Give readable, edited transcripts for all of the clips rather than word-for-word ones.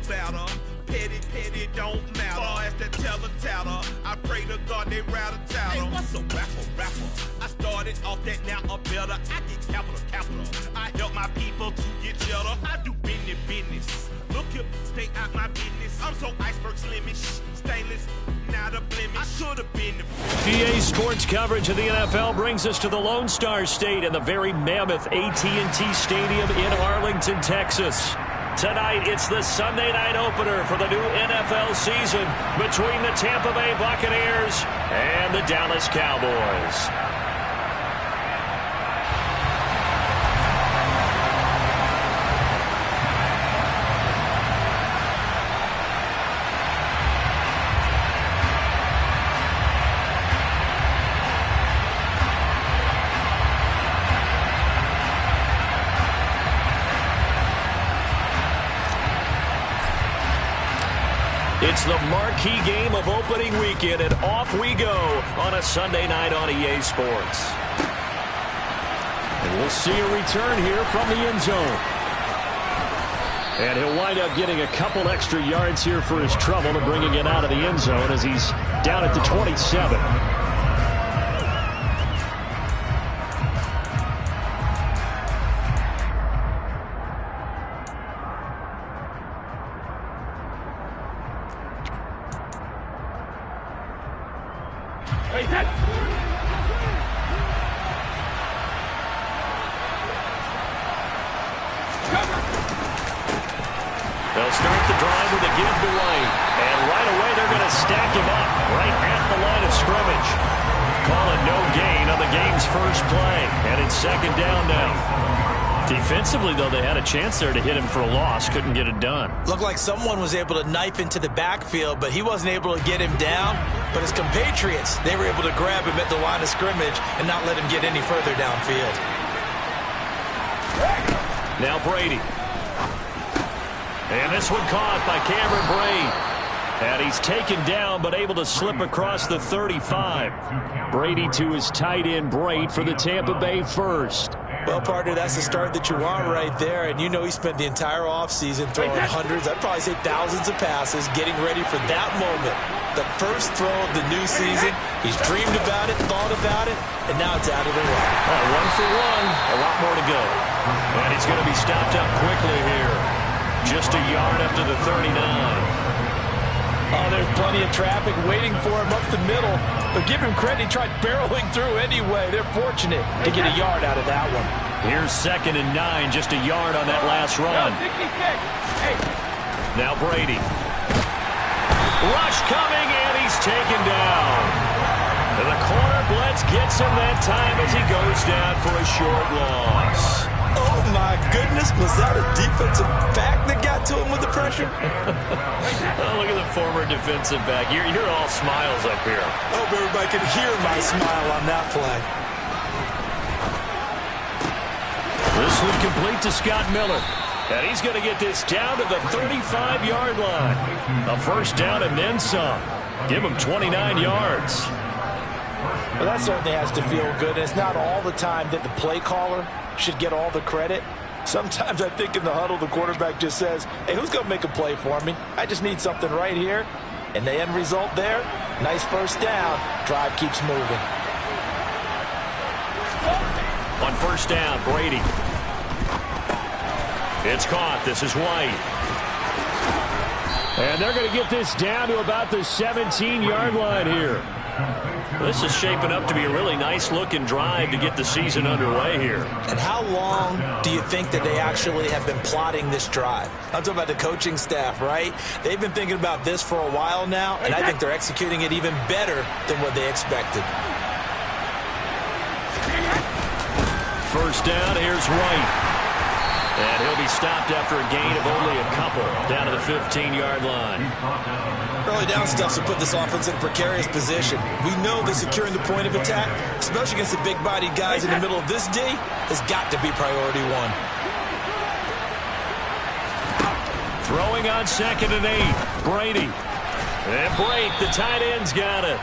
batter. Petty, don't matter. As that teller-tatter, I pray to God they rattle-tatter. Hey, what's a rapper? I started off that, now I'm better. I get capital. I help my people to get cheddar. I do business. Look here, stay out my business. I'm so iceberg slimish, stainless, not a blemish. I should have been the EA Sports coverage of the NFL brings us to the Lone Star State and the very mammoth AT&T Stadium in Arlington, Texas. Tonight, it's the Sunday night opener for the new NFL season between the Tampa Bay Buccaneers and the Dallas Cowboys. It's the marquee game of opening weekend, and off we go on a Sunday night on EA Sports. And we'll see a return here from the end zone. And he'll wind up getting a couple extra yards here for his trouble to bringing it out of the end zone as he's down at the 27. They'll start the drive with a give to White. And right away, they're going to stack him up right at the line of scrimmage. Call it no gain on the game's first play. And it's second down now. Defensively, though, they had a chance there to hit him for a loss. Couldn't get it done. Looked like someone was able to knife into the backfield, but he wasn't able to get him down. But his compatriots, they were able to grab him at the line of scrimmage and not let him get any further downfield. Now Brady. And this one caught by Cameron Brate. And he's taken down but able to slip across the 35. Brady to his tight end Brate for the Tampa Bay first. Well, partner, that's the start that you want right there. And you know he spent the entire offseason throwing hundreds, I'd probably say thousands of passes, getting ready for that moment. The first throw of the new season. He's dreamed about it, thought about it, and now it's out of the way. One for one, a lot more to go. And he's going to be stopped up quickly here. Just a yard up to the 39. Oh, there's plenty of traffic waiting for him up the middle. But give him credit, he tried barreling through anyway. They're fortunate to get a yard out of that one. Here's 2nd and 9, just a yard on that last run. Now Brady. Rush coming, and he's taken down. And the corner blitz gets him that time as he goes down for a short loss. Oh, my goodness. Was that a defensive back that got to him with the pressure? Oh, look at the former defensive back. You're all smiles up here. I hope everybody can hear my smile on that play. This one complete to Scott Miller. And he's going to get this down to the 35-yard line. A first down and then some. Give him 29 yards. Well, that certainly has to feel good. It's not all the time that the play caller should get all the credit. Sometimes I think in the huddle, the quarterback just says, hey, who's going to make a play for me? I just need something right here. And the end result there, nice first down. Drive keeps moving. On first down, Brady. It's caught. This is White. And they're going to get this down to about the 17-yard line here. This is shaping up to be a really nice-looking drive to get the season underway here. And how long do you think that they actually have been plotting this drive? I'm talking about the coaching staff, right? They've been thinking about this for a while now, and I think they're executing it even better than what they expected. First down, here's White. And he'll be stopped after a gain of only a couple down to the 15-yard line. Early down stuff to put this offense in a precarious position. We know that securing the point of attack, especially against the big-bodied guys in the middle of this D, has got to be priority one. Throwing on 2nd and 8, Brady. And Brate, the tight end's got it.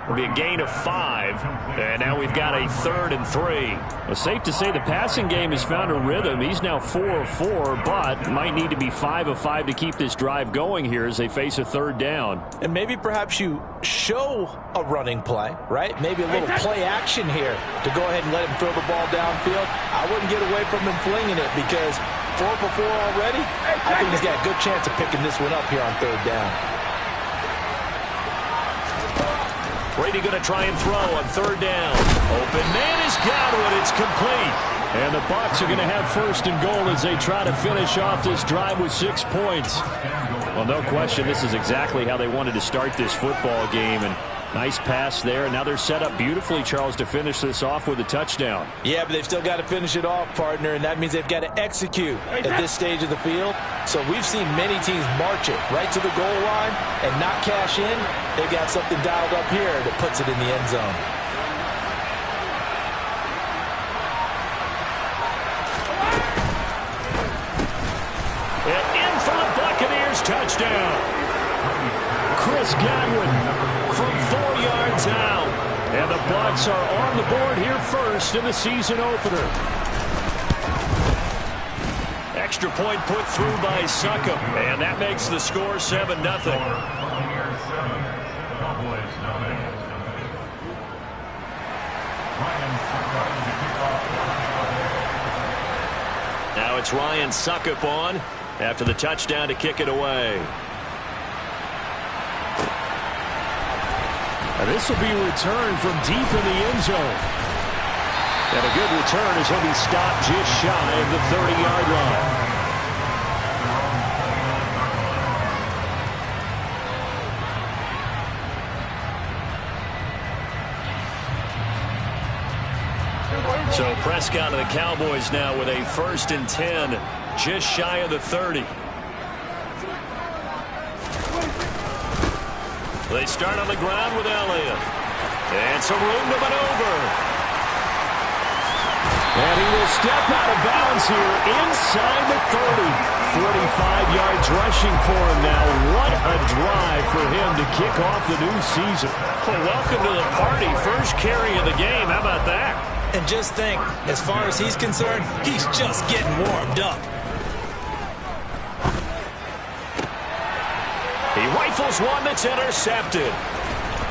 It'll be a gain of 5, and now we've got a 3rd and 3. Well, safe to say the passing game has found a rhythm. He's now 4 of 4, but might need to be 5 of 5 to keep this drive going here as they face a 3rd down. And maybe perhaps you show a running play, right? Maybe a little play action here to go ahead and let him throw the ball downfield. I wouldn't get away from him flinging it because 4 for 4 already. I think he's got a good chance of picking this one up here on 3rd down. Brady going to try and throw on 3rd down. Open man is Godwin. It's complete. And the Bucs are going to have 1st and goal as they try to finish off this drive with 6 points. Well, no question, this is exactly how they wanted to start this football game. And nice pass there. Now they're set up beautifully, Charles, to finish this off with a touchdown. Yeah, but they've still got to finish it off, partner, and that means they've got to execute at this stage of the field. So we've seen many teams march it right to the goal line and not cash in. They've got something dialed up here that puts it in the end zone. And in for the Buccaneers, touchdown. Chris Godwin from 4 yards out. And the Bucs are on the board here first in the season opener. Extra point put through by Succop, and that makes the score 7-0. Now it's Ryan Succop on after the touchdown to kick it away. And this will be returned from deep in the end zone. And a good return as he'll be stopped just shy of the 30-yard line. So Prescott of the Cowboys now with a 1st and 10, just shy of the 30. They start on the ground with Elliott. And some room to maneuver. And he will step out of bounds here inside the 30. 45 yards rushing for him now. What a drive for him to kick off the new season. Well, welcome to the party. First carry of the game. How about that? And just think, as far as he's concerned, he's just getting warmed up. He rifles one that's intercepted.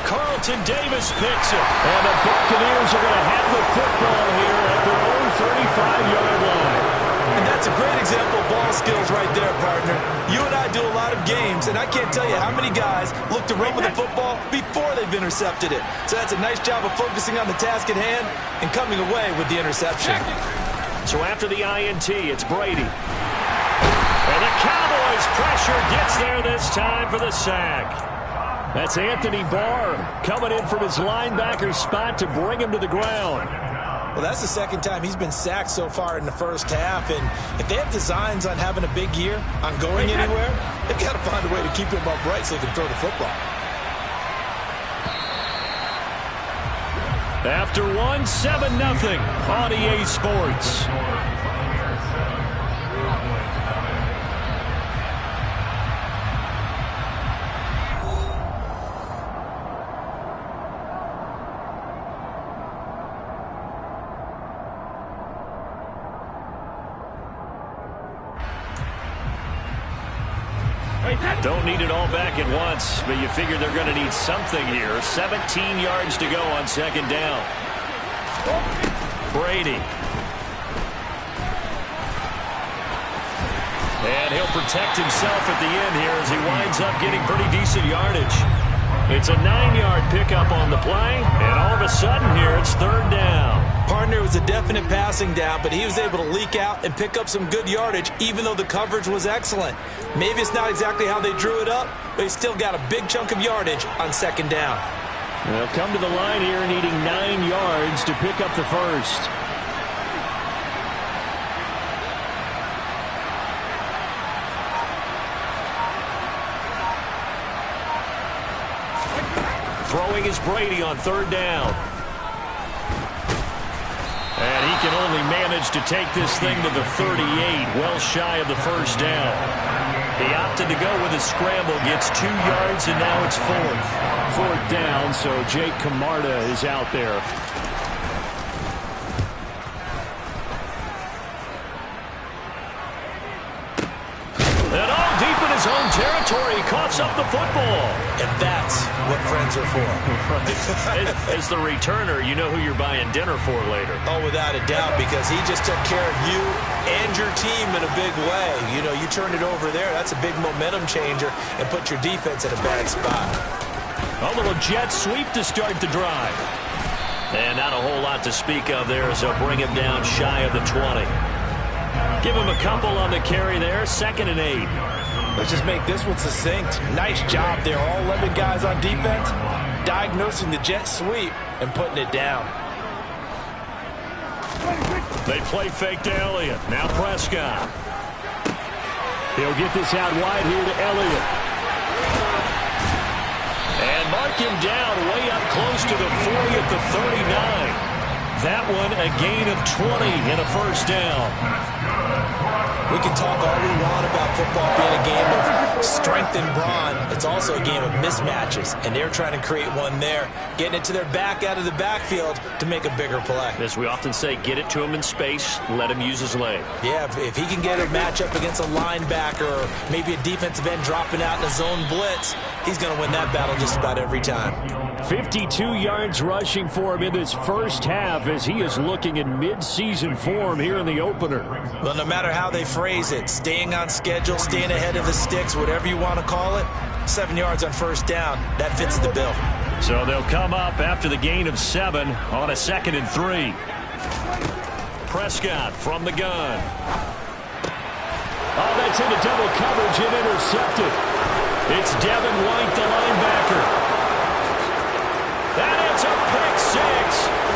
Carlton Davis picks it. And the Buccaneers are going to have the football here at their own 35-yard line. And that's a great example of ball skills right there, partner. You and I do a lot of games, and I can't tell you how many guys look to run with the football before they've intercepted it. So that's a nice job of focusing on the task at hand and coming away with the interception. So after the INT, it's Brady. And the Cowboys pressure gets there this time for the sack. That's Anthony Barr coming in from his linebacker spot to bring him to the ground. Well, that's the second time he's been sacked so far in the first half. And if they have designs on having a big year, on going anywhere, they've got to find a way to keep him upright so he can throw the football. After 7-0 on EA Sports. Don't need it all back at once, but you figure they're going to need something here. 17 yards to go on 2nd down. Brady. And he'll protect himself at the end here as he winds up getting pretty decent yardage. It's a 9-yard pickup on the play, and all of a sudden here it's 3rd down. Partner, was a definite passing down, but he was able to leak out and pick up some good yardage, even though the coverage was excellent. Maybe it's not exactly how they drew it up, but he still got a big chunk of yardage on 2nd down. They'll come to the line here needing 9 yards to pick up the first. Throwing is Brady on 3rd down. And he can only manage to take this thing to the 38, well shy of the first down. He opted to go with a scramble, gets 2 yards, and now it's 4th. 4th down, so Jake Camarda is out there. And all deep in his own territory, he coughs up the football. And that's what friends are for. As the returner, you know who you're buying dinner for later. Oh, without a doubt, because he just took care of you and your team in a big way. You know, you turned it over there. That's a big momentum changer and put your defense in a bad spot. A little jet sweep to start the drive. And not a whole lot to speak of there, so bring him down shy of the 20. Give him a couple on the carry there, 2nd and 8. Let's just make this one succinct. Nice job there. All 11 guys on defense diagnosing the jet sweep and putting it down. They play fake to Elliott. Now Prescott. He'll get this out wide here to Elliott. And mark him down way up close to the 40 at the 39. That one a gain of 20 and a 1st down. We can talk all we want about football being a game of strength and brawn. It's also a game of mismatches, and they're trying to create one there, getting it to their back out of the backfield to make a bigger play. As we often say, get it to him in space, let him use his leg. Yeah, if he can get a matchup against a linebacker or maybe a defensive end dropping out in a zone blitz, he's going to win that battle just about every time. 52 yards rushing for him in this first half as he is looking in mid-season form here in the opener. Well, no matter how they phrase it, staying on schedule, staying ahead of the sticks, whatever you want to call it, 7 yards on 1st down, that fits the bill. So they'll come up after the gain of 7 on a 2nd and 3. Prescott from the gun. Oh, that's into double coverage and intercepted. It's Devin White, the linebacker. And it's a pick 6.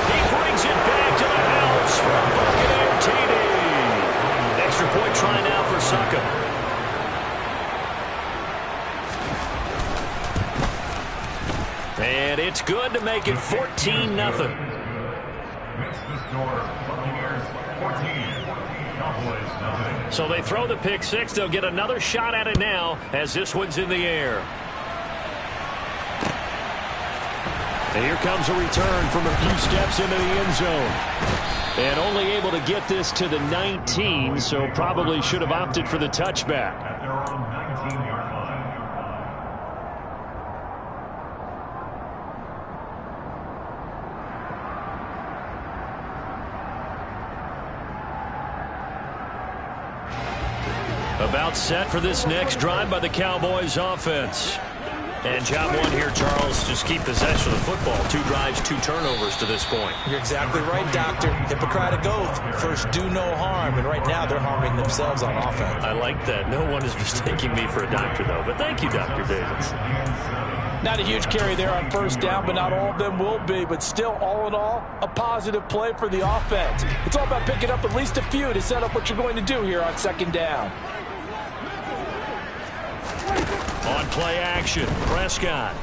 He brings it back to the house from Buccaneer TD. Extra point try now for Suckup. And it's good to make it 14-0. So they throw the pick 6. They'll get another shot at it now as this one's in the air. And here comes a return from a few steps into the end zone. And only able to get this to the 19, so probably should have opted for the touchback. About set for this next drive by the Cowboys offense. And job one here, Charles, just keep possession of the football. 2 drives, 2 turnovers to this point. You're exactly right, Doctor. Hippocratic oath. First, do no harm. And right now, they're harming themselves on offense. I like that. No one is mistaking me for a doctor, though. But thank you, Dr. Davis. Not a huge carry there on 1st down, but not all of them will be. But still, all in all, a positive play for the offense. It's all about picking up at least a few to set up what you're going to do here on 2nd down. On play action, Prescott.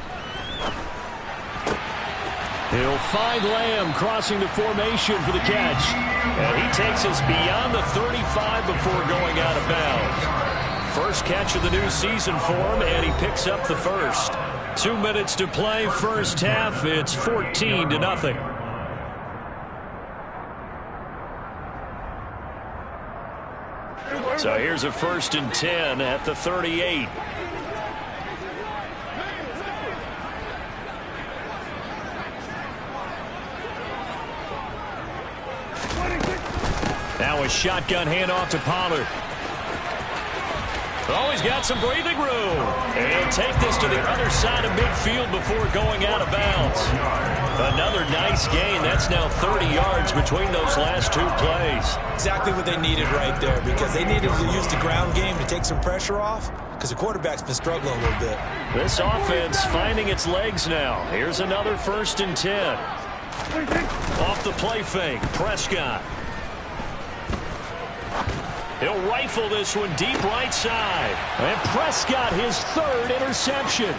He'll find Lamb crossing the formation for the catch. And he takes us beyond the 35 before going out of bounds. First catch of the new season for him, and he picks up the 1st. 2 minutes to play, first half. It's 14-0. So here's a 1st and 10 at the 38. Now a shotgun handoff to Pollard. Oh, he's got some breathing room. And he'll take this to the other side of midfield before going out of bounds. Another nice gain. That's now 30 yards between those last 2 plays. Exactly what they needed right there, because they needed to use the ground game to take some pressure off, because the quarterback's been struggling a little bit. This offense finding its legs now. Here's another 1st and 10. Off the play fake, Prescott. He'll rifle this one deep right side. And Prescott, his 3rd interception.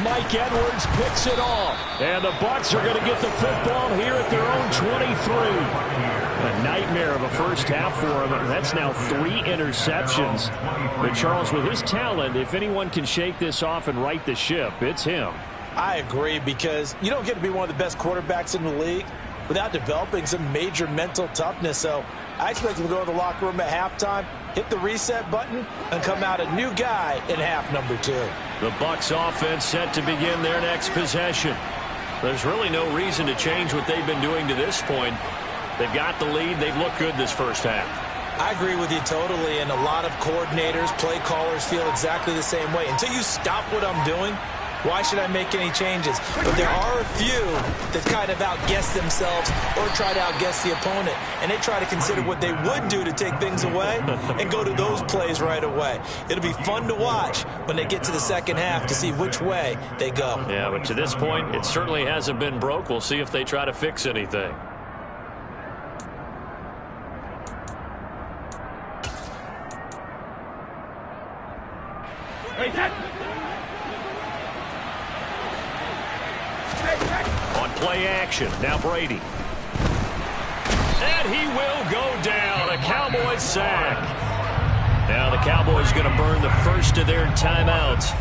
Mike Edwards picks it off. And the Bucs are going to get the football here at their own 23. A nightmare of a first half for him. That's now 3 interceptions. But Charles, with his talent, if anyone can shake this off and right the ship, it's him. I agree, because you don't get to be one of the best quarterbacks in the league without developing some major mental toughness. So I expect him to go to the locker room at halftime, hit the reset button, and come out a new guy in half number 2. The Bucs offense set to begin their next possession. There's really no reason to change what they've been doing to this point. They've got the lead. They've looked good this first half. I agree with you totally, and a lot of coordinators, play callers feel exactly the same way. Until you stop what I'm doing, why should I make any changes? But there are a few that kind of outguess themselves or try to outguess the opponent, and they try to consider what they would do to take things away and go to those plays right away. It'll be fun to watch when they get to the second half to see which way they go. Yeah, but to this point, it certainly hasn't been broke. We'll see if they try to fix anything. On play action, now Brady. And he will go down. A Cowboys sack. Now the Cowboys going to burn the first of their timeouts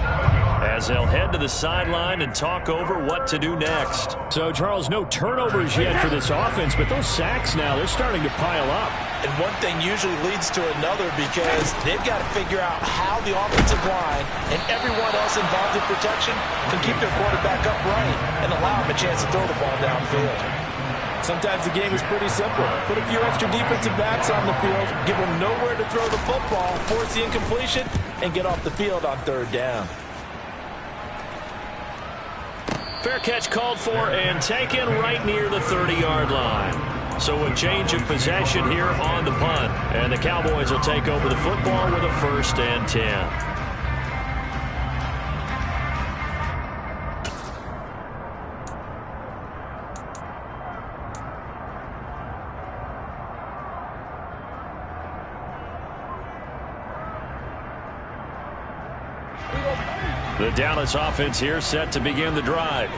as they'll head to the sideline and talk over what to do next. So, Charles, no turnovers yet for this offense, but those sacks now, they're starting to pile up. And one thing usually leads to another, because they've got to figure out how the offensive line and everyone else involved in protection can keep their quarterback upright and allow him a chance to throw the ball downfield. Sometimes the game is pretty simple. Put a few extra defensive backs on the field, give them nowhere to throw the football, force the incompletion, and get off the field on third down. Fair catch called for and taken right near the 30-yard line. So a change of possession here on the punt. And the Cowboys will take over the football with a 1st and 10. The Dallas offense here set to begin the drive.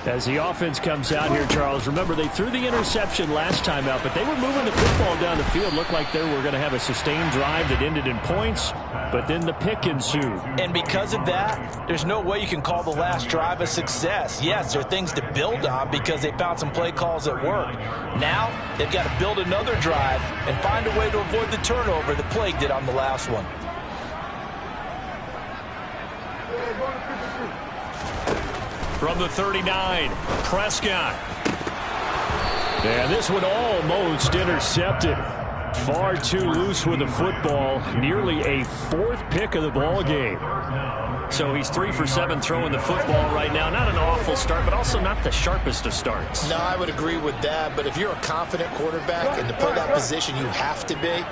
As the offense comes out here, Charles, remember they threw the interception last time out, but they were moving the football down the field. Looked like they were going to have a sustained drive that ended in points, but then the pick ensued. And because of that, there's no way you can call the last drive a success. Yes, there are things to build on because they found some play calls that work. Now, they've got to build another drive and find a way to avoid the turnover that plagued it on the last one. From the 39, Prescott. And this one almost intercepted. Far too loose with the football. Nearly a 4th pick of the ball game. So he's 3 for 7 throwing the football right now. Not an awful start, but also not the sharpest of starts. No, I would agree with that. But if you're a confident quarterback and to play that position, you have to be.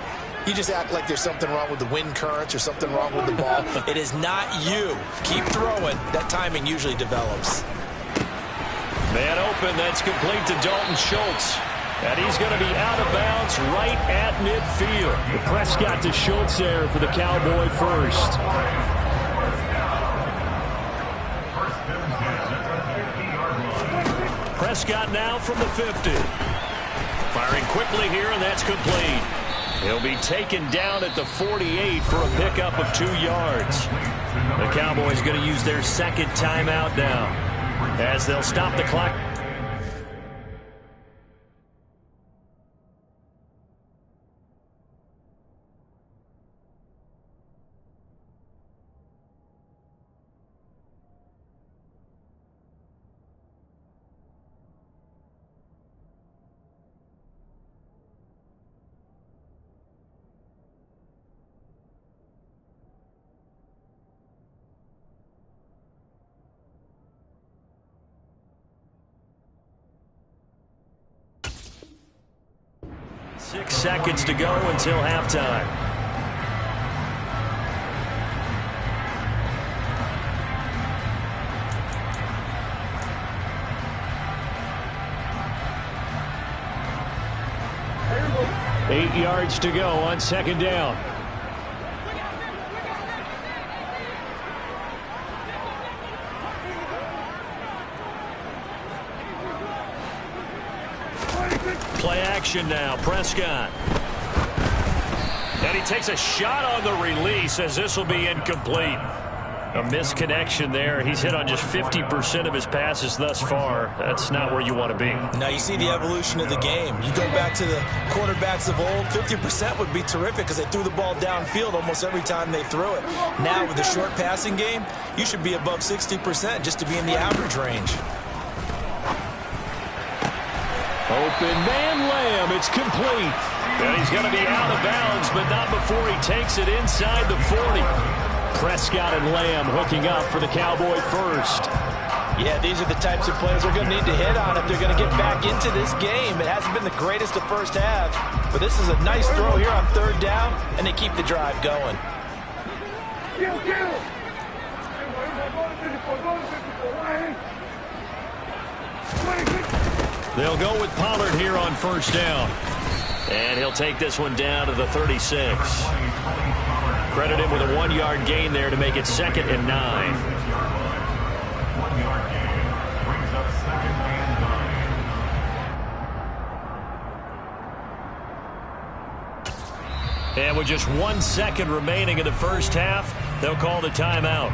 You just act like there's something wrong with the wind currents or something wrong with the ball. It is not you. Keep throwing. That timing usually develops. Man open. That's complete to Dalton Schultz. And he's going to be out of bounds right at midfield. The Prescott to Schultz there for the Cowboy first. Prescott now from the 50. Firing quickly here, and that's complete. He'll be taken down at the 48 for a pickup of 2 yards. The Cowboys going to use their 2nd timeout now as they'll stop the clock. Six seconds to go until halftime. Eight yards to go on 2nd down. Play action. action now. Prescott. And he takes a shot on the release as this will be incomplete. A misconnection there. He's hit on just 50% of his passes thus far. That's not where you want to be. Now you see the evolution of the game. You go back to the quarterbacks of old, 50% would be terrific because they threw the ball downfield almost every time they threw it. Now with the short passing game, you should be above 60% just to be in the average range. Open man, Lamb. It's complete. And he's going to be out of bounds, but not before he takes it inside the 40. Prescott and Lamb hooking up for the Cowboy first. Yeah, these are the types of plays they're going to need to hit on if they're going to get back into this game. It hasn't been the greatest of first halves, but this is a nice throw here on third down, and they keep the drive going. They'll go with Pollard here on first down. And he'll take this one down to the 36. Credit him with a 1-yard gain there to make it 2nd and 9. And with just 1 second remaining in the first half, they'll call the timeout.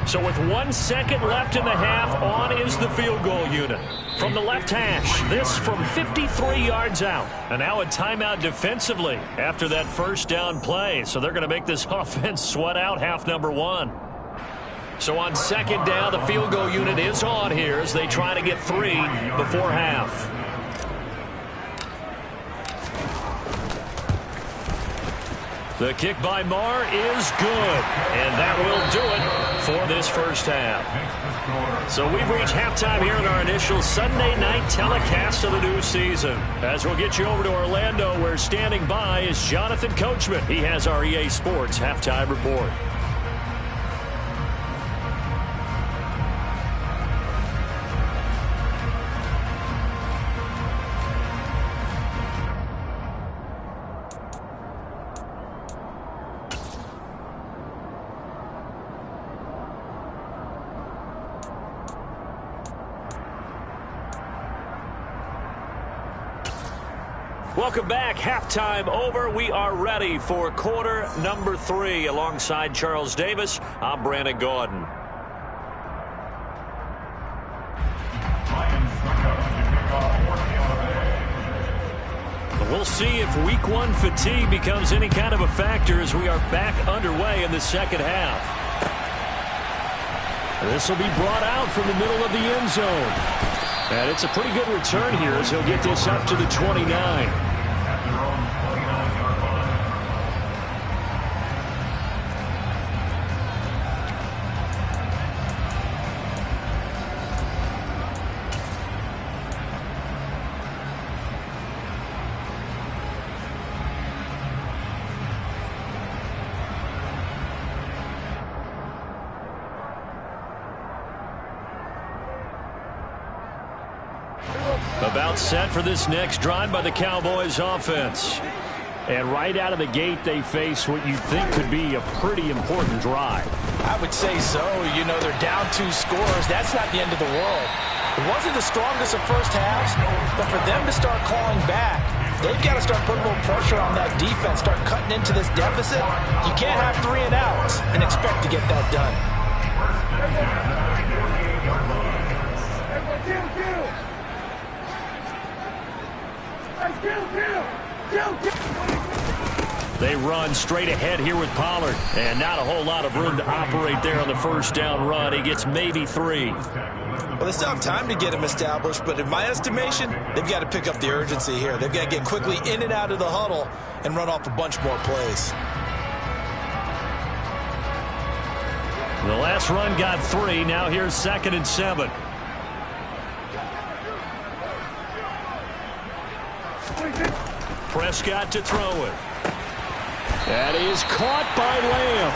So with 1 second left in the half, on is the field goal unit. From the left hash, this from 53 yards out. And now a timeout defensively after that first down play. So they're going to make this offense sweat out half number 1. So on second down, the field goal unit is on here as they try to get 3 before half. The kick by Marr is good, and that will do it for this first half. So we've reached halftime here in our initial Sunday night telecast of the new season. As we'll get you over to Orlando, where standing by is Jonathan Coachman. He has our EA Sports halftime report. Welcome back. Halftime over. We are ready for quarter number 3. Alongside Charles Davis, I'm Brandon Gaudin. We'll see if week 1 fatigue becomes any kind of a factor as we are back underway in the second half. This will be brought out from the middle of the end zone. And it's a pretty good return here as he'll get this up to the 29. About set for this next drive by the Cowboys offense. And right out of the gate, they face what you'd think could be a pretty important drive. I would say so. You know, they're down 2 scores. That's not the end of the world. It wasn't the strongest of first halves, but for them to start calling back, they've got to start putting a little pressure on that defense, start cutting into this deficit. You can't have 3 and outs and expect to get that done. They run straight ahead here with Pollard, and not a whole lot of room to operate there on the first down run. He gets maybe 3. Well, they still have time to get him established, but in my estimation, they've got to pick up the urgency here. They've got to get quickly in and out of the huddle and run off a bunch more plays. The last run got 3. Now here's 2nd and 7. Prescott to throw it. That is caught by Lamb.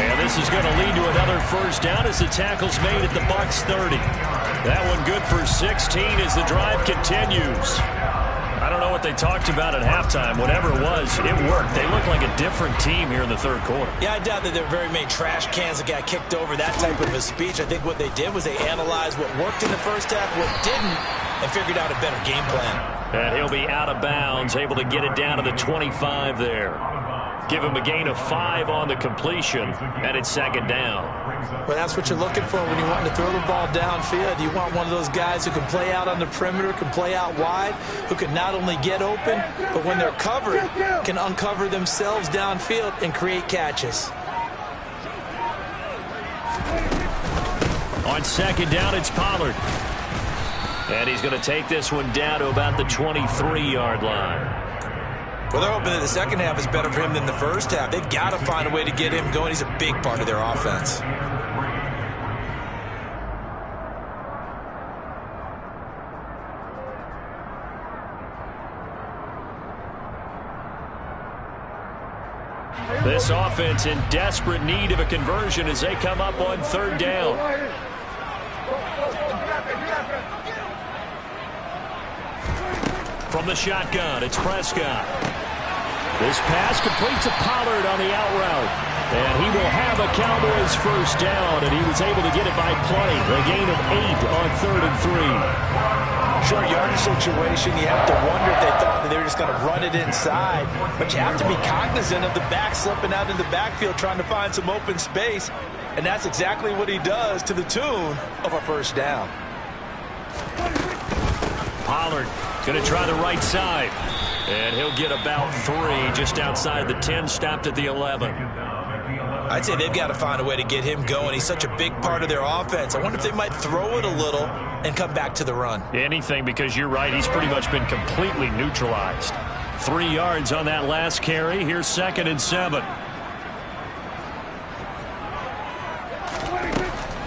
And this is going to lead to another first down as the tackle's made at the Bucs 30. That one good for 16 as the drive continues. I don't know what they talked about at halftime. Whatever it was, it worked. They look like a different team here in the third quarter. Yeah, I doubt that there were very many trash cans that got kicked over, that type of a speech. I think what they did was they analyzed what worked in the first half, what didn't, and figured out a better game plan. And he'll be out of bounds, able to get it down to the 25 there. Give him a gain of 5 on the completion, and it's second down. Well, that's what you're looking for when you want to throw the ball downfield. You want one of those guys who can play out on the perimeter, can play out wide, who can not only get open, but when they're covered, can uncover themselves downfield and create catches. On second down, it's Pollard. And he's going to take this one down to about the 23-yard line. Well, they're hoping that the second half is better for him than the first half. They've got to find a way to get him going. He's a big part of their offense. This offense in desperate need of a conversion as they come up on third down. From the shotgun, it's Prescott. This pass completes to Pollard on the out route. And he will have a Cowboys first down, and he was able to get it by plenty. A gain of 8 on 3rd and 3. Short yardage situation, you have to wonder if they thought that they were just going to run it inside. But you have to be cognizant of the back slipping out in the backfield trying to find some open space. And that's exactly what he does to the tune of a first down. Pollard going to try the right side. And he'll get about 3 just outside the 10, stopped at the 11. I'd say they've got to find a way to get him going. He's such a big part of their offense. I wonder if they might throw it a little and come back to the run. Anything, because you're right. He's pretty much been completely neutralized. 3 yards on that last carry. Here's 2nd and 7.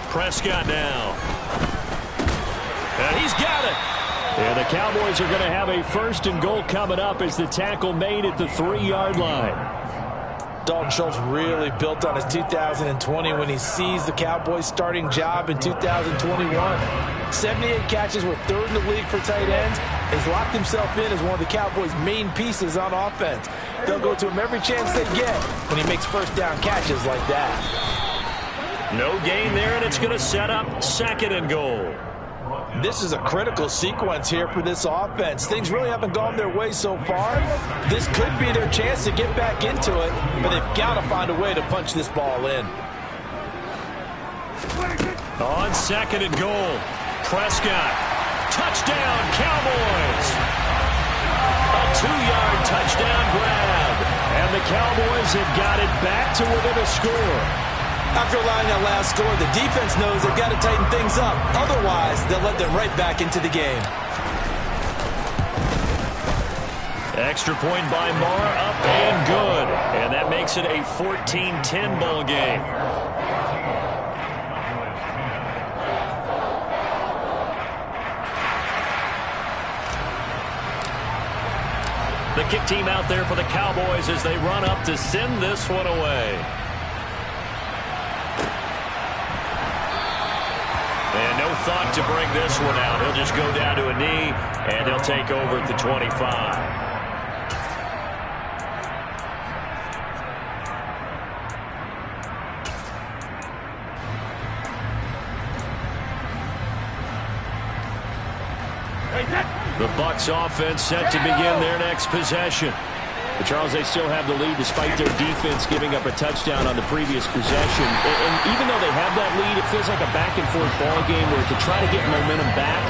Prescott now. And he's got it. And the Cowboys are going to have a 1st and goal coming up as the tackle made at the 3-yard line. Dalton Schultz really built on his 2020 when he seized the Cowboys' starting job in 2021. 78 catches were 3rd in the league for tight ends. He's locked himself in as one of the Cowboys' main pieces on offense. They'll go to him every chance they get when he makes first down catches like that. No gain there, and it's going to set up 2nd and goal. This is a critical sequence here for this offense. Things really haven't gone their way so far. This could be their chance to get back into it, but they've got to find a way to punch this ball in. On 2nd and goal, Prescott. Touchdown, Cowboys! A 2-yard touchdown grab. And the Cowboys have got it back to within a score. After allowing that last score, the defense knows they've got to tighten things up. Otherwise, they'll let them right back into the game. Extra point by Marr, up and good. And that makes it a 14-10 ball game. The kick team out there for the Cowboys as they run up to send this one away. And no thought to bring this one out. He'll just go down to a knee, and they'll take over at the 25. The Bucs offense set to begin their next possession. But Charles, they still have the lead despite their defense giving up a touchdown on the previous possession. And even though they have that lead, it feels like a back-and-forth ball game where to try to get momentum back,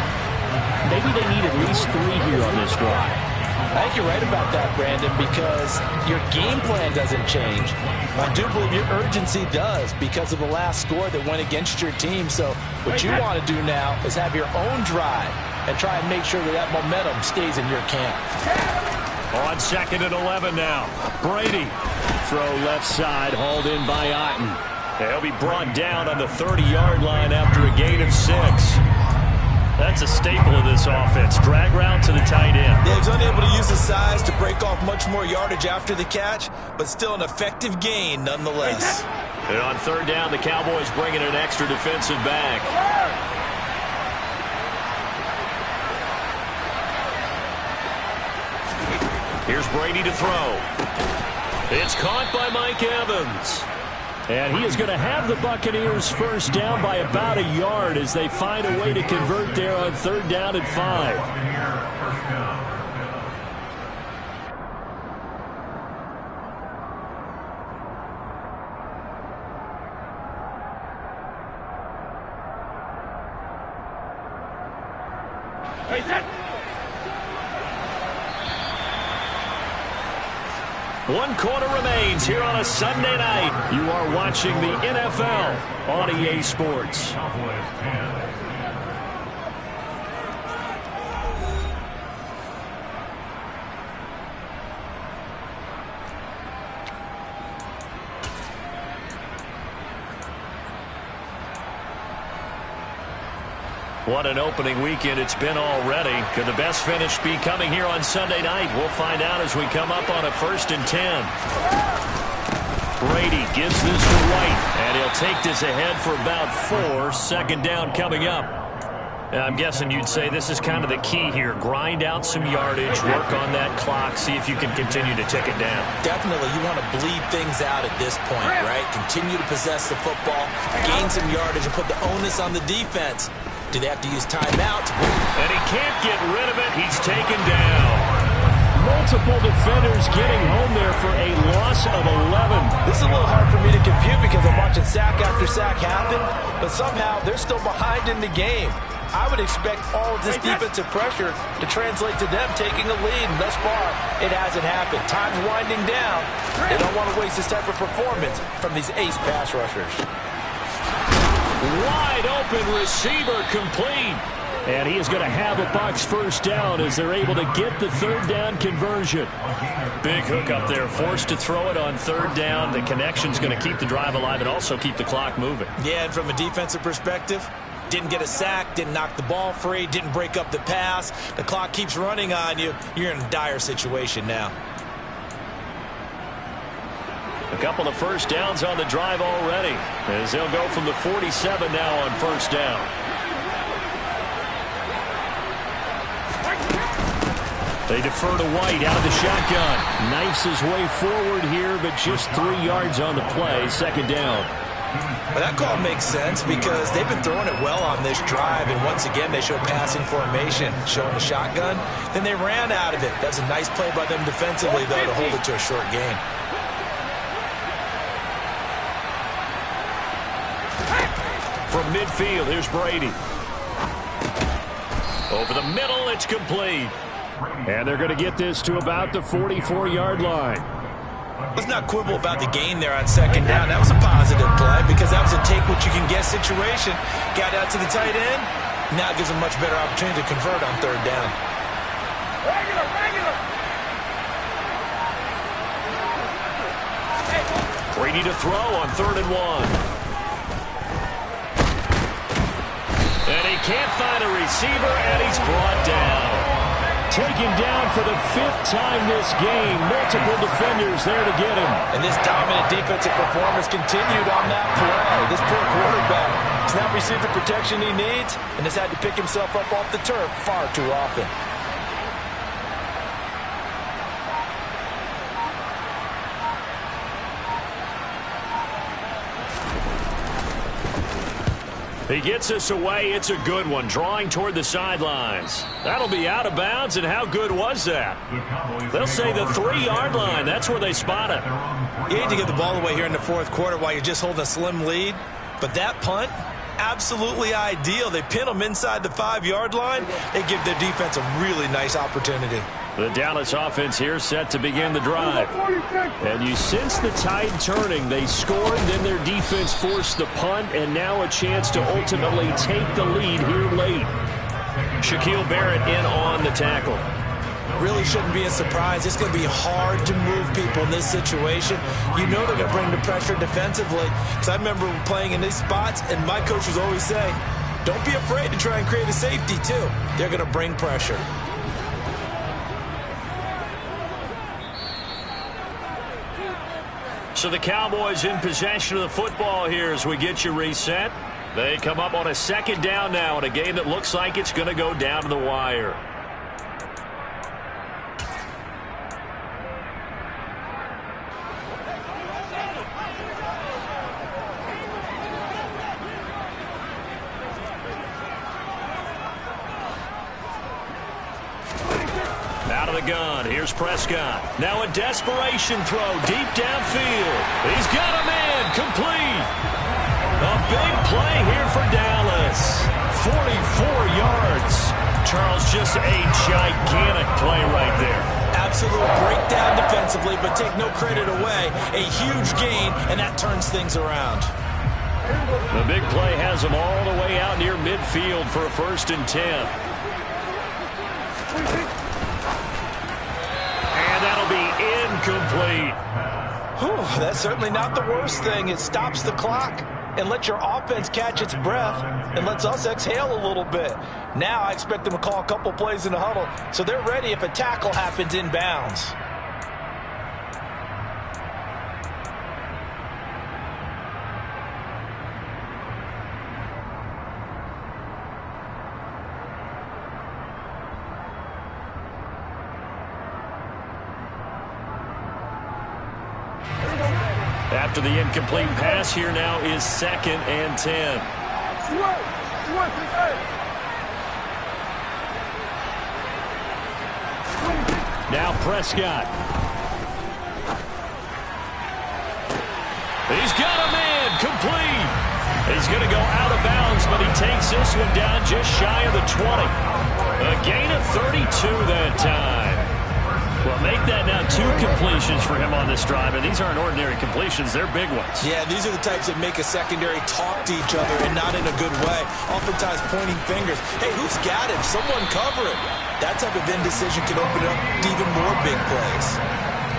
maybe they need at least 3 here on this drive. I think you're right about that, Brandon, because your game plan doesn't change. I do believe your urgency does because of the last score that went against your team. So what you want to do now is have your own drive and try and make sure that that momentum stays in your camp. On 2nd and 11 now. Brady. Throw left side, hauled in by Otten. He'll be brought down on the 30-yard line after a gain of 6. That's a staple of this offense. Drag route to the tight end. Yeah, he's unable to use his size to break off much more yardage after the catch, but still an effective gain nonetheless. And on 3rd down, the Cowboys bring in an extra defensive back. Here's Brady to throw. It's caught by Mike Evans. And he is going to have the Buccaneers first down by about a yard as they find a way to convert there on 3rd down and 5. One quarter remains here on a Sunday night. You are watching the NFL on EA Sports. What an opening weekend it's been already. Could the best finish be coming here on Sunday night? We'll find out as we come up on a 1st and 10. Brady gives this to White, and he'll take this ahead for about 4. 2nd down coming up. I'm guessing you'd say this is kind of the key here. Grind out some yardage, work on that clock, see if you can continue to tick it down. Definitely, you want to bleed things out at this point, right? Continue to possess the football, gain some yardage, and put the onus on the defense. Do they have to use timeouts? And he can't get rid of it. He's taken down. Multiple defenders getting home there for a loss of 11. This is a little hard for me to compute because I'm watching sack after sack happen, but somehow they're still behind in the game. I would expect all of this defensive pressure to translate to them taking a lead, and thus far, it hasn't happened. Time's winding down. They don't want to waste this type of performance from these ace pass rushers. Wide open receiver complete. And he is going to have a Bucs first down as they're able to get the 3rd down conversion. Big hook up there, forced to throw it on 3rd down. The connection's going to keep the drive alive and also keep the clock moving. Yeah, and from a defensive perspective, didn't get a sack, didn't knock the ball free, didn't break up the pass. The clock keeps running on you. You're in a dire situation now. A couple of first downs on the drive already as they'll go from the 47 now on 1st down. They defer to White out of the shotgun. Knifes his way forward here, but just 3 yards on the play. 2nd down. But that call makes sense because they've been throwing it well on this drive, and once again they show passing formation, showing the shotgun. Then they ran out of it. That's a nice play by them defensively, though, to hold it to a short gain. From midfield, here's Brady. Over the middle, it's complete. And they're going to get this to about the 44-yard line. Let's not quibble about the gain there on 2nd down. That was a positive play because that was a take-what-you-can-get situation. Got out to the tight end. Now it gives them much better opportunity to convert on 3rd down. Brady to throw on 3rd and 1. And he can't find a receiver, and he's brought down. Taken down for the 5th time this game. Multiple defenders there to get him. And this dominant defensive performance continued on that play. This poor quarterback has not received the protection he needs and has had to pick himself up off the turf far too often. He gets us away. It's a good one. Drawing toward the sidelines. That'll be out of bounds, and how good was that? They'll say the 3-yard line. That's where they spot it. You hate to give the ball away here in the 4th quarter while you're just holding a slim lead, but that punt, absolutely ideal. They pin them inside the 5-yard line. They give their defense a really nice opportunity. The Dallas offense here set to begin the drive. And you sense the tide turning. They scored, then their defense forced the punt, and now a chance to ultimately take the lead here late. Shaquille Barrett in on the tackle. Really shouldn't be a surprise. It's going to be hard to move people in this situation. You know they're going to bring the pressure defensively. Because I remember playing in these spots, and my coach was always saying, don't be afraid to try and create a safety, too. They're going to bring pressure. So the Cowboys in possession of the football here as we get you reset. They come up on a 2nd down now in a game that looks like it's going to go down to the wire. gun. Here's Prescott. Now a desperation throw deep downfield. He's got a man complete. A big play here for Dallas. 44 yards. Charles, just a gigantic play right there. Absolute breakdown defensively, but take no credit away. A huge gain, and that turns things around. The big play has them all the way out near midfield for a 1st and 10. And that'll be incomplete. Whew, that's certainly not the worst thing. It stops the clock and lets your offense catch its breath and lets us exhale a little bit. Now I expect them to call a couple plays in the huddle so they're ready if a tackle happens inbounds. After the incomplete pass, here now is 2nd and 10. Now Prescott. He's got a man complete. He's going to go out of bounds, but he takes this one down just shy of the 20. A gain of 32 that time. Well, make that now 2 completions for him on this drive, and these aren't ordinary completions. They're big ones. Yeah, these are the types that make a secondary talk to each other and not in a good way. Oftentimes pointing fingers. Hey, who's got him? Someone cover it. That type of indecision can open up to even more big plays.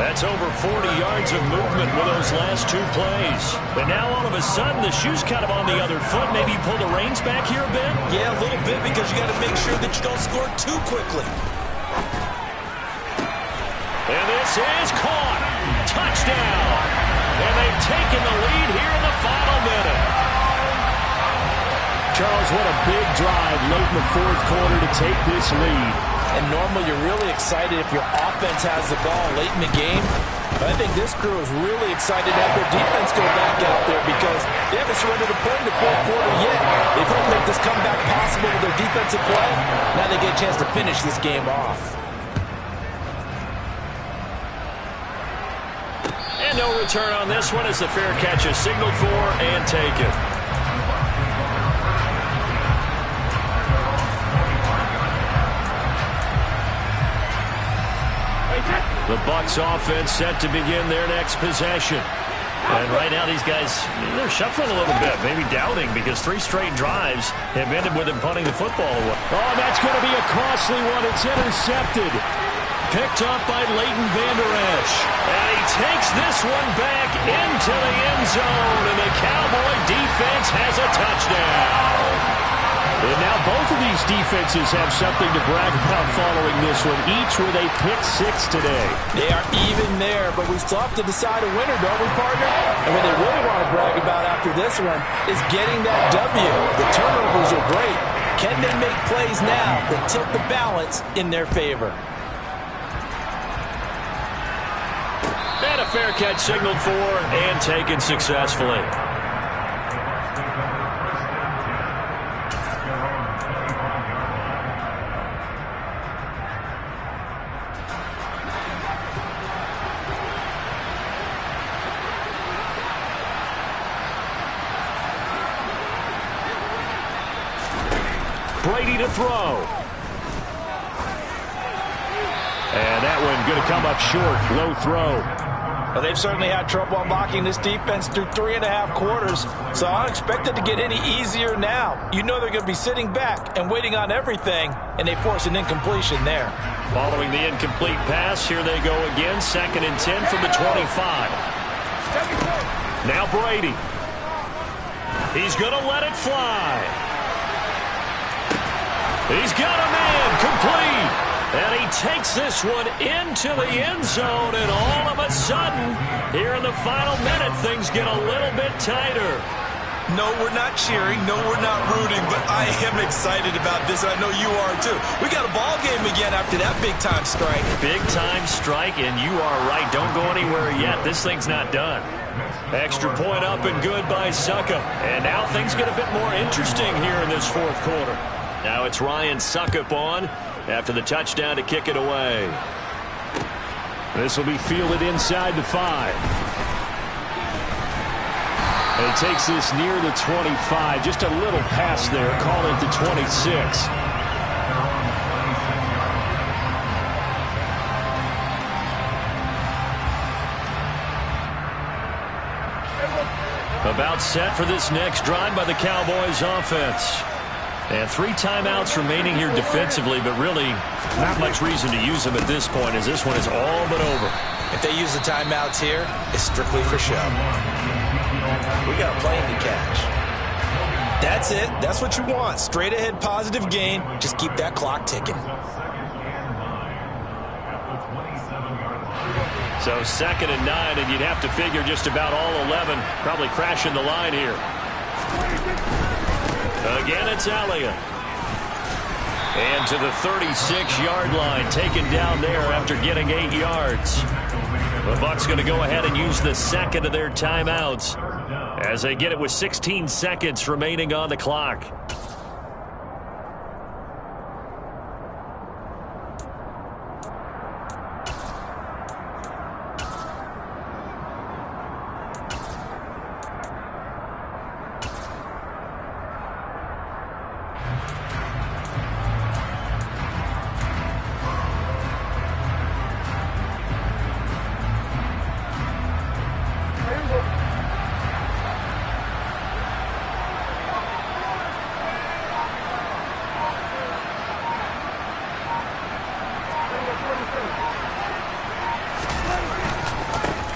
That's over 40 yards of movement with those last 2 plays. But now all of a sudden the shoe's kind of on the other foot. Maybe you pull the reins back here a bit? Yeah, a little bit because you got to make sure that you don't score too quickly. And this is caught. Touchdown. And they've taken the lead here in the final minute. Charles, what a big drive late in the 4th quarter to take this lead. And normally you're really excited if your offense has the ball late in the game. But I think this crew is really excited to have their defense go back out there because they haven't surrendered a point in the 4th quarter yet. They've helped make this comeback possible with their defensive play. Now they get a chance to finish this game off. And no return on this one as the fair catch is signaled for and taken. The Bucs offense set to begin their next possession. And right now these guys, they're shuffling a little bit, maybe doubting because 3 straight drives have ended with them punting the football away. Oh, that's going to be a costly one. It's intercepted. Picked up by Leighton Vander Esch. And he takes this one back into the end zone. And the Cowboy defense has a touchdown. And now both of these defenses have something to brag about following this one, each with a pick 6 today. They are even there, but we still have to decide a winner, don't we, partner? And what they really want to brag about after this one is getting that W. The turnovers are great. Can they make plays now that tilt the balance in their favor? And a fair catch signaled for and taken successfully. Brady to throw. And that one going to come up short. Low throw. Well, they've certainly had trouble unlocking this defense through 3.5 quarters, so I don't expect it to get any easier now. You know they're going to be sitting back and waiting on everything, and they force an incompletion there. Following the incomplete pass, here they go again. 2nd and 10 from the 25. Now Brady. He's going to let it fly. He's got a man complete. And he takes this one into the end zone, and all of a sudden, here in the final minute, things get a little bit tighter. No, we're not cheering. No, we're not rooting, but I am excited about this, and I know you are too. We got a ball game again after that big-time strike. Big-time strike, and you are right. Don't go anywhere yet. This thing's not done. Extra point up and good by Suckup. And now things get a bit more interesting here in this 4th quarter. Now it's Ryan Suckup on after the touchdown to kick it away. This will be fielded inside the 5. And he takes this near the 25. Just a little pass there. Call it the 26. About set for this next drive by the Cowboys offense. And 3 timeouts remaining here defensively, but really not much reason to use them at this point, as this one is all but over. If they use the timeouts here, it's strictly for show. We got a plane to catch. That's it. That's what you want. Straight ahead positive gain. Just keep that clock ticking. So 2nd and 9, and you'd have to figure just about all 11 probably crashing the line here. Again, it's Elliott. And to the 36-yard line, taken down there after getting 8 yards. The Bucs going to go ahead and use the second of their timeouts as they get it with 16 seconds remaining on the clock.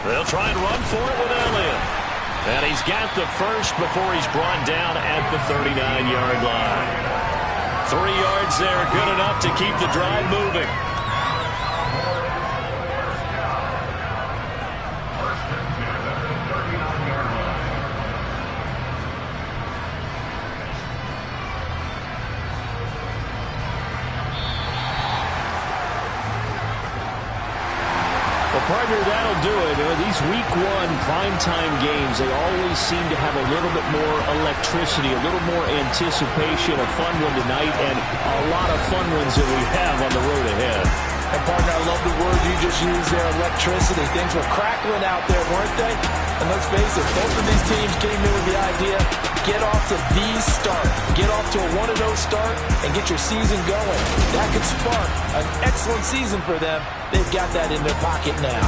They'll try and run for it with Elliott. And he's got the first before he's brought down at the 39-yard line. 3 yards there, good enough to keep the drive moving. Partner, that'll do it. These Week 1 primetime games, they always seem to have a little bit more electricity, a little more anticipation. A fun one tonight, and a lot of fun ones that we have on the road ahead. And, partner, I love the word you just used there, electricity. Things were crackling out there, weren't they? And let's face it, both of these teams came in with the idea, get off to the start. Get off to a 1-0 start and get your season going. That could spark an excellent season for them. They've got that in their pocket now.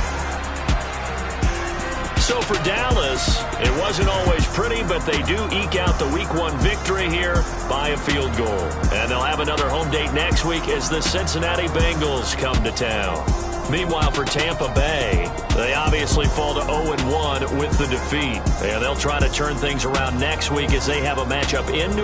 So for Dallas, it wasn't always pretty, but they do eke out the Week 1 victory here by a field goal. And they'll have another home date next week as the Cincinnati Bengals come to town. Meanwhile, for Tampa Bay, they obviously fall to 0-1 with the defeat. And they'll try to turn things around next week as they have a matchup in New